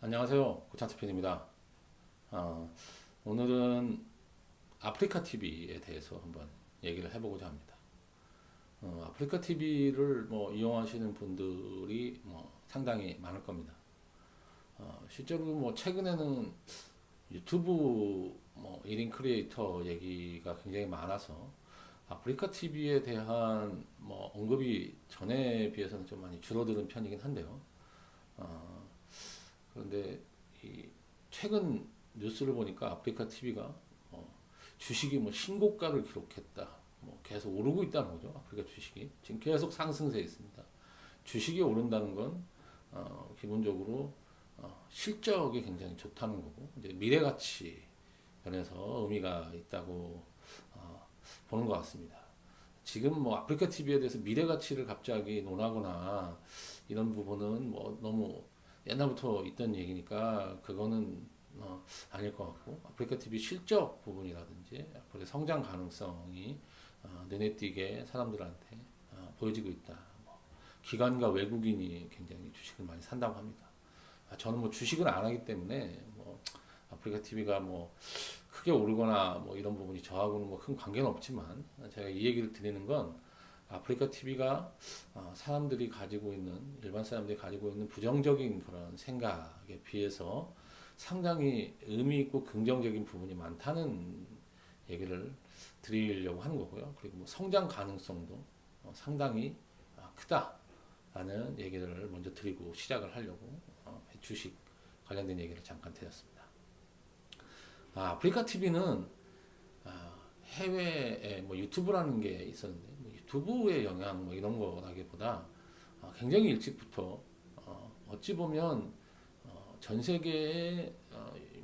안녕하세요. 고창스PD입니다. 오늘은 아프리카 TV에 대해서 한번 얘기를 해보고자 합니다. 아프리카 TV를 이용하시는 분들이 상당히 많을 겁니다. 실제로 최근에는 유튜브 1인 크리에이터 얘기가 굉장히 많아서 아프리카 TV에 대한 언급이 전에 비해서는 좀 많이 줄어드는 편이긴 한데요. 어, 그런데 이 최근 뉴스를 보니까 아프리카 TV가 주식이 신고가를 기록했다. 계속 오르고 있다는 거죠. 아프리카 주식이 지금 계속 상승세에 있습니다. 주식이 오른다는 건 기본적으로 실적이 굉장히 좋다는 거고 이제 미래 가치 면에서 의미가 있다고 보는 것 같습니다. 지금 아프리카 TV에 대해서 미래 가치를 갑자기 논하거나 이런 부분은 너무 옛날부터 있던 얘기니까 그거는 아닐 것 같고 아프리카 TV 실적 부분이라든지 앞으로의 성장 가능성이 눈에 띄게 사람들한테 보여지고 있다. 기관과 외국인이 굉장히 주식을 많이 산다고 합니다. 저는 주식을 안 하기 때문에 아프리카 TV가 크게 오르거나 이런 부분이 저하고는 큰 관계는 없지만 제가 이 얘기를 드리는 건 아프리카 TV가 사람들이 가지고 있는 일반 사람들이 가지고 있는 부정적인 그런 생각에 비해서 상당히 의미 있고 긍정적인 부분이 많다는 얘기를 드리려고 하는 거고요. 그리고 성장 가능성도 상당히 크다라는 얘기를 먼저 드리고 시작을 하려고 주식 관련된 얘기를 잠깐 드렸습니다. 아프리카 TV는 해외에 유튜브라는 게 있었는데 유튜브의 영향 이런 거라기보다 굉장히 일찍부터 어찌 보면 전 세계에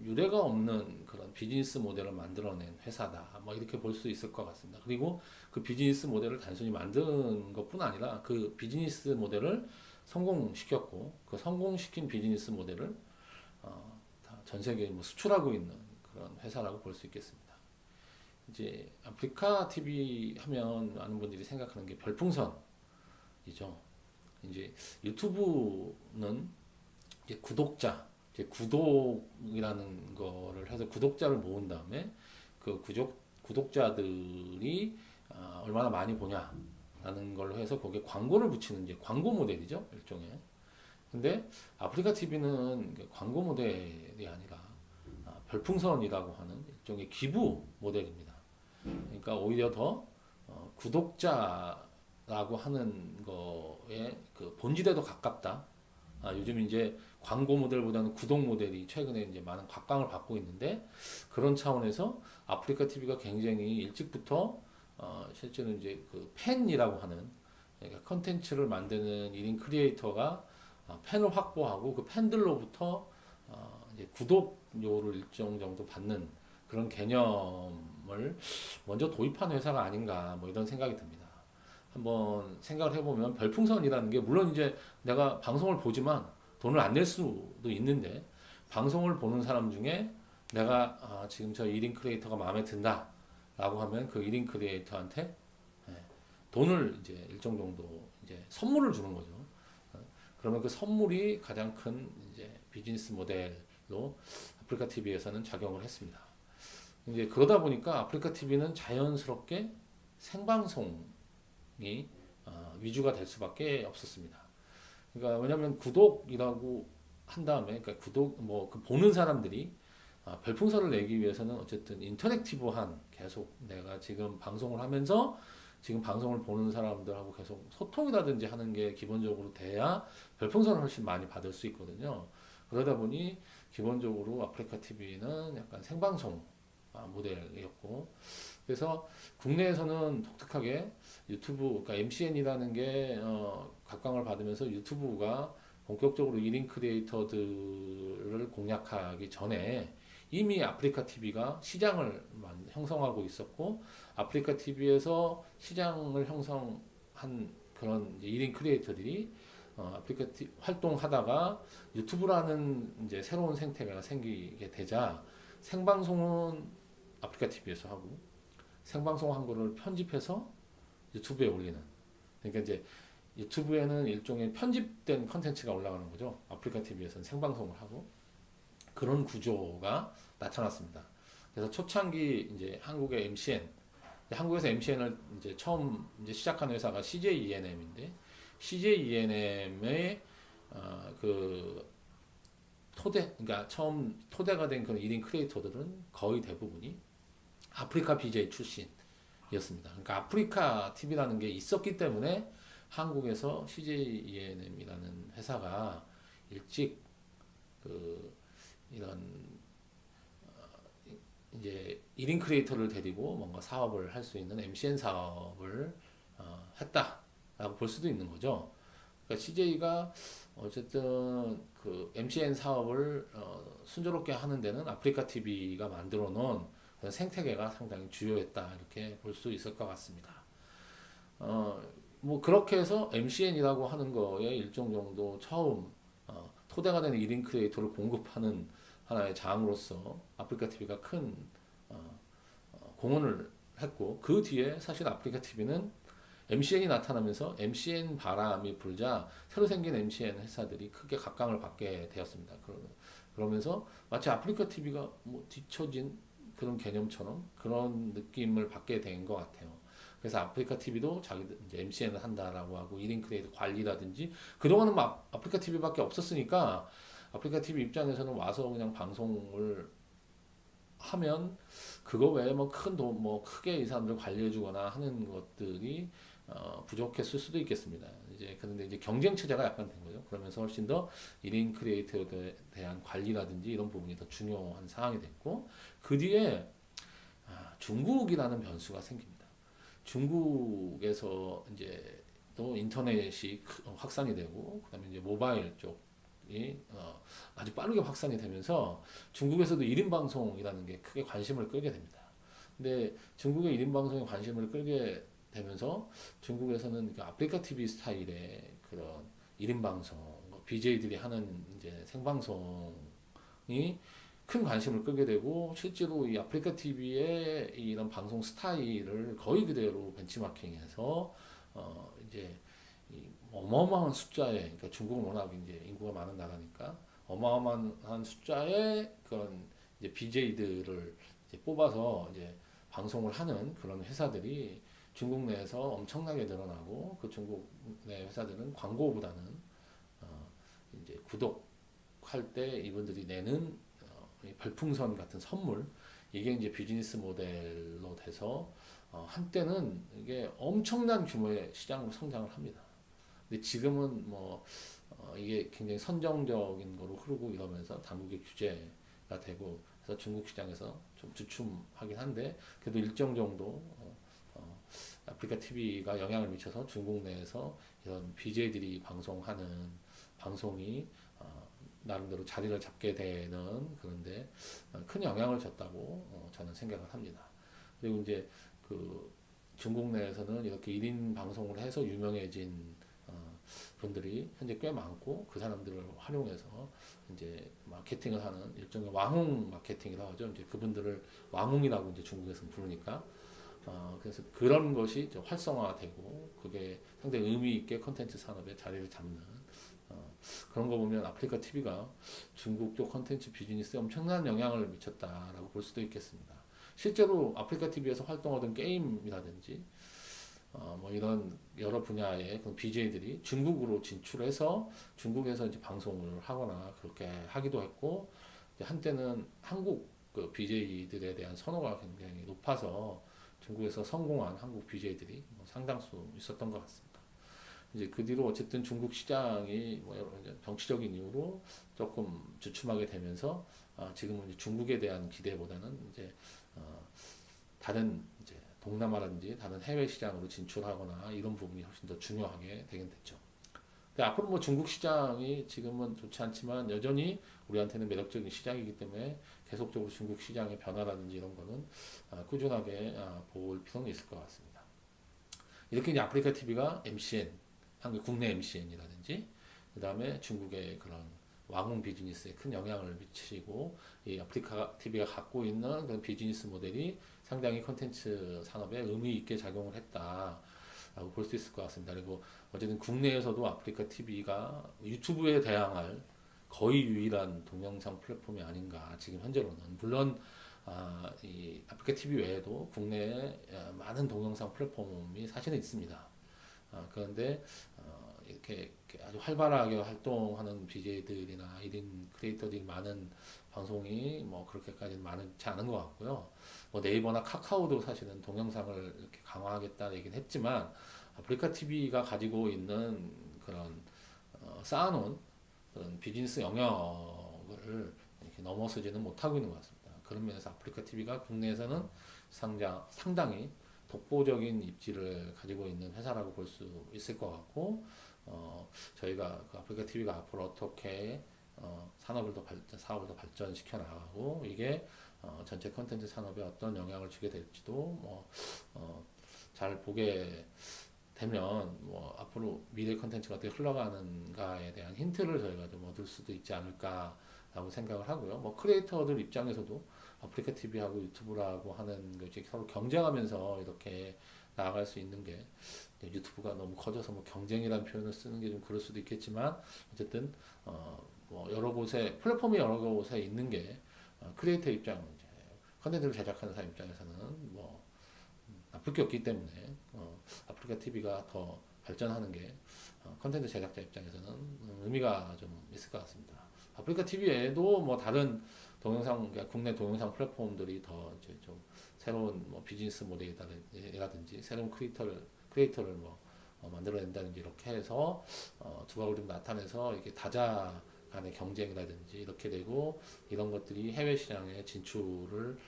유례가 없는 그런 비즈니스 모델을 만들어낸 회사다. 이렇게 볼 수 있을 것 같습니다. 그리고 그 비즈니스 모델을 단순히 만든 것뿐 아니라 그 비즈니스 모델을 성공시켰고 그 성공시킨 비즈니스 모델을 전 세계에 수출하고 있는 그런 회사라고 볼 수 있겠습니다. 이제 아프리카 TV 하면 많은 분들이 생각하는 게 별풍선이죠. 이제 유튜브는 이제 구독이라는 거를 해서 구독자를 모은 다음에 그 구독자들이 얼마나 많이 보냐라는 걸로 해서 거기에 광고를 붙이는 이제 광고 모델이죠, 일종의. 근데 아프리카 TV는 광고 모델이 아니라 별풍선이라고 하는 일종의 기부 모델입니다. 그러니까 오히려 더 구독자라고 하는 거에 그 본질에 더 가깝다. 요즘 이제 광고 모델보다는 구독 모델이 최근에 이제 많은 각광을 받고 있는데 그런 차원에서 아프리카 TV가 굉장히 일찍부터 실제로 이제 그 팬이라고 하는 그러니까 컨텐츠를 만드는 1인 크리에이터가 팬을 확보하고 그 팬들로부터 이제 구독료를 일정 정도 받는 그런 개념을 먼저 도입한 회사가 아닌가 이런 생각이 듭니다. 한번 생각을 해보면 별풍선이라는 게 물론 이제 내가 방송을 보지만 돈을 안 낼 수도 있는데 방송을 보는 사람 중에 내가 지금 저 1인 크리에이터가 마음에 든다 라고 하면 그 1인 크리에이터한테 돈을 이제 일정 정도 이제 선물을 주는 거죠. 그러면 그 선물이 가장 큰 이제 비즈니스 모델로 아프리카 TV에서는 작용을 했습니다. 이제 그러다 보니까 아프리카 TV는 자연스럽게 생방송이 위주가 될 수밖에 없었습니다. 그러니까 왜냐하면 구독이라고 한 다음에 그러니까 그 보는 사람들이 별풍선을 내기 위해서는 어쨌든 인터랙티브한 계속 내가 지금 방송을 하면서 지금 방송을 보는 사람들하고 계속 소통이라든지 하는 게 기본적으로 돼야 별풍선을 훨씬 많이 받을 수 있거든요. 그러다 보니 기본적으로 아프리카 TV는 약간 생방송 모델이었고 그래서 국내에서는 독특하게 유튜브 그러니까 MCN이라는 게 각광을 받으면서 유튜브가 본격적으로 1인 크리에이터들을 공략하기 전에 이미 아프리카 TV가 시장을 형성하고 있었고 아프리카 TV에서 시장을 형성한 그런 1인 크리에이터들이 아프리카 TV 활동하다가 유튜브라는 이제 새로운 생태가 생기게 되자 생방송은 아프리카 TV에서 하고 생방송 한 거를 편집해서 유튜브에 올리는 그러니까 이제 유튜브에는 일종의 편집된 컨텐츠가 올라가는 거죠. 아프리카 TV에서는 생방송을 하고 그런 구조가 나타났습니다. 그래서 초창기 이제 한국의 MCN, 한국에서 MCN을 이제 처음 이제 시작한 회사가 CJ ENM인데 CJ ENM의 그 그러니까 처음 토대가 된 그런 1인 크리에이터들은 거의 대부분이 아프리카 BJ 출신이었습니다. 그러니까 아프리카 TV라는 게 있었기 때문에 한국에서 CJ ENM이라는 회사가 일찍 그 이런 이제 1인 크리에이터를 데리고 뭔가 사업을 할 수 있는 MCN 사업을 했다라고 볼 수도 있는 거죠. 그러니까 CJ가 어쨌든 그 MCN 사업을 순조롭게 하는 데는 아프리카 TV가 만들어 놓은 그런 생태계가 상당히 주요했다 이렇게 볼 수 있을 것 같습니다. 뭐 그렇게 해서 MCN이라고 하는 거에 일정 정도 처음 토대가 되는 1인 크리에이터를 공급하는 하나의 장으로서 아프리카 TV가 큰 공헌을 했고 그 뒤에 사실 아프리카 TV는 MCN이 나타나면서 MCN 바람이 불자 새로 생긴 MCN 회사들이 크게 각광을 받게 되었습니다. 그러면서 마치 아프리카 TV가 뭐 뒤처진 그런 개념처럼 그런 느낌을 받게 된 것 같아요. 그래서 아프리카 TV도 자기들 이제 MCN을 한다라고 하고 1인 크리에이터 관리라든지 그동안은 뭐 아프리카 TV밖에 없었으니까 아프리카 TV 입장에서는 와서 그냥 방송을 하면 그거 외에 뭐 큰 돈 뭐 크게 이 사람들 관리해주거나 하는 것들이 부족했을 수도 있겠습니다. 이제 그런데 이제 경쟁 체제가 약간 된 거죠. 그러면서 훨씬 더 1인 크리에이터에 대한 관리라든지 이런 부분이 더 중요한 상황이 됐고 그 뒤에 중국이라는 변수가 생깁니다. 중국에서 이제 또 인터넷이 확산이 되고 그다음에 이제 모바일 쪽이 아주 빠르게 확산이 되면서 중국에서도 1인 방송이라는 게 크게 관심을 끌게 됩니다. 근데 중국의 1인 방송에 관심을 끌게 되면서 중국에서는 그 아프리카 TV 스타일의 그런 1인 방송, BJ들이 하는 이제 생방송이 큰 관심을 끌게 되고 실제로 이 아프리카 TV의 이런 방송 스타일을 거의 그대로 벤치마킹해서 이제 이 어마어마한 숫자의 그러니까 중국은 워낙 이제 인구가 많은 나라니까 어마어마한 숫자의 그런 이제 BJ들을 이제 뽑아서 이제 방송을 하는 그런 회사들이 중국 내에서 엄청나게 늘어나고 그 중국 내 회사들은 광고보다는 이제 구독할 때 이분들이 내는 별풍선 같은 선물 이게 이제 비즈니스 모델로 돼서 한때는 이게 엄청난 규모의 시장으로 성장을 합니다. 근데 지금은 뭐 이게 굉장히 선정적인 거로 흐르고 이러면서 당국의 규제가 되고 그래서 중국 시장에서 좀 주춤하긴 한데 그래도 일정 정도 아프리카 TV가 영향을 미쳐서 중국 내에서 이런 BJ들이 방송하는 방송이 나름대로 자리를 잡게 되는 그런데 큰 영향을 줬다고 저는 생각을 합니다. 그리고 이제 그 중국 내에서는 이렇게 1인 방송을 해서 유명해진 분들이 현재 꽤 많고 그 사람들을 활용해서 이제 마케팅을 하는 일종의 왕홍 마케팅이라고 하죠. 이제 그분들을 왕홍이라고 이제 중국에서는 부르니까 그래서 그런 것이 이제 활성화되고 그게 상당히 의미 있게 콘텐츠 산업에 자리를 잡는 그런 거 보면 아프리카 TV가 중국 쪽 콘텐츠 비즈니스에 엄청난 영향을 미쳤다라고 볼 수도 있겠습니다. 실제로 아프리카 TV에서 활동하던 게임이라든지 뭐 이런 여러 분야의 그런 BJ들이 중국으로 진출해서 중국에서 이제 방송을 하거나 그렇게 하기도 했고 한때는 한국 그 BJ들에 대한 선호가 굉장히 높아서 중국에서 성공한 한국 BJ들이 뭐 상당수 있었던 것 같습니다. 이제 그 뒤로 어쨌든 중국 시장이 뭐 여러 정치적인 이유로 조금 주춤하게 되면서 지금은 이제 중국에 대한 기대보다는 이제 다른 이제 동남아라든지 다른 해외 시장으로 진출하거나 이런 부분이 훨씬 더 중요하게 되긴 됐죠. 근데 앞으로 뭐 중국 시장이 지금은 좋지 않지만 여전히 우리한테는 매력적인 시장이기 때문에 계속적으로 중국 시장의 변화라든지 이런 거는 꾸준하게 볼 필요는 있을 것 같습니다. 이렇게 이제 아프리카 TV가 MCN, 한국 국내 MCN이라든지 그 다음에 중국의 그런 왕홍 비즈니스에 큰 영향을 미치고 이 아프리카 TV가 갖고 있는 그런 비즈니스 모델이 상당히 콘텐츠 산업에 의미 있게 작용을 했다라고 볼 수 있을 것 같습니다. 그리고 어쨌든 국내에서도 아프리카 TV가 유튜브에 대항할 거의 유일한 동영상 플랫폼이 아닌가 지금 현재로는. 물론 이 아프리카 TV 외에도 국내에 많은 동영상 플랫폼이 사실은 있습니다. 그런데 이렇게 아주 활발하게 활동하는 BJ들이나 1인 크리에이터들이 많은 방송이 뭐 그렇게까지 많지 않은 것 같고요. 뭐 네이버나 카카오도 사실은 동영상을 이렇게 강화하겠다 얘기는 했지만 아프리카 TV가 가지고 있는 그런 쌓아놓은 그런 비즈니스 영역을 이렇게 넘어서지는 못하고 있는 것 같습니다. 그런 면에서 아프리카 TV가 국내에서는 상당히 독보적인 입지를 가지고 있는 회사라고 볼 수 있을 것 같고, 저희가 그 아프리카 TV가 앞으로 어떻게 사업을 더 발전시켜 나가고 이게 전체 콘텐츠 산업에 어떤 영향을 주게 될지도 잘 보게 되면 뭐 앞으로 미래 콘텐츠가 어떻게 흘러가는가에 대한 힌트를 저희가 좀 얻을 수도 있지 않을까라고 생각을 하고요. 뭐 크리에이터들 입장에서도 아프리카 TV하고 유튜브라고 하는 것이 서로 경쟁하면서 이렇게 나아갈 수 있는 게 유튜브가 너무 커져서 뭐 경쟁이라는 표현을 쓰는 게 좀 그럴 수도 있겠지만 어쨌든 뭐 여러 곳에 플랫폼이 여러 곳에 있는 게 크리에이터 입장 이제 컨텐츠를 제작하는 사람 입장에서는 뭐 나쁠 게 없기 때문에 아프리카 TV가 더 발전하는 게 컨텐츠 제작자 입장에서는 의미가 좀 있을 것 같습니다. 아프리카 TV 외에도 뭐 다른 그러니까 국내 동영상 플랫폼들이 더 이제 좀 새로운 뭐 비즈니스 모델이라든지 새로운 크리에이터를 뭐 만들어낸다든지 이렇게 해서 두각을 좀 나타내서 이게 다자 간의 경쟁이라든지 이렇게 되고 이런 것들이 해외 시장에 진출을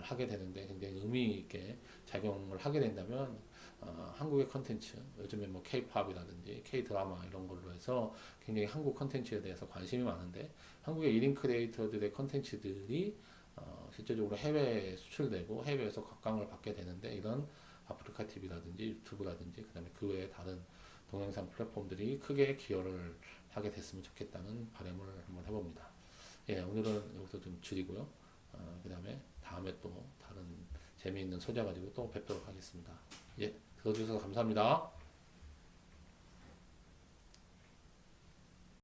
하게 되는데 굉장히 의미 있게 작용을 하게 된다면 한국의 컨텐츠 요즘에 뭐 K-팝이라든지 K-드라마 이런 걸로 해서 굉장히 한국 컨텐츠에 대해서 관심이 많은데 한국의 1인 크리에이터들의 컨텐츠들이 실제적으로 해외에 수출되고 해외에서 각광을 받게 되는데 이런 아프리카 TV라든지 유튜브라든지 그다음에 그 외에 다른 동영상 플랫폼들이 크게 기여를 하게 됐으면 좋겠다는 바람을 한번 해봅니다. 예, 오늘은 여기서 좀 줄이고요. 그다음에 다음에 또 다른 재미있는 소재 가지고 또 뵙도록 하겠습니다. 예, 들어주셔서 감사합니다.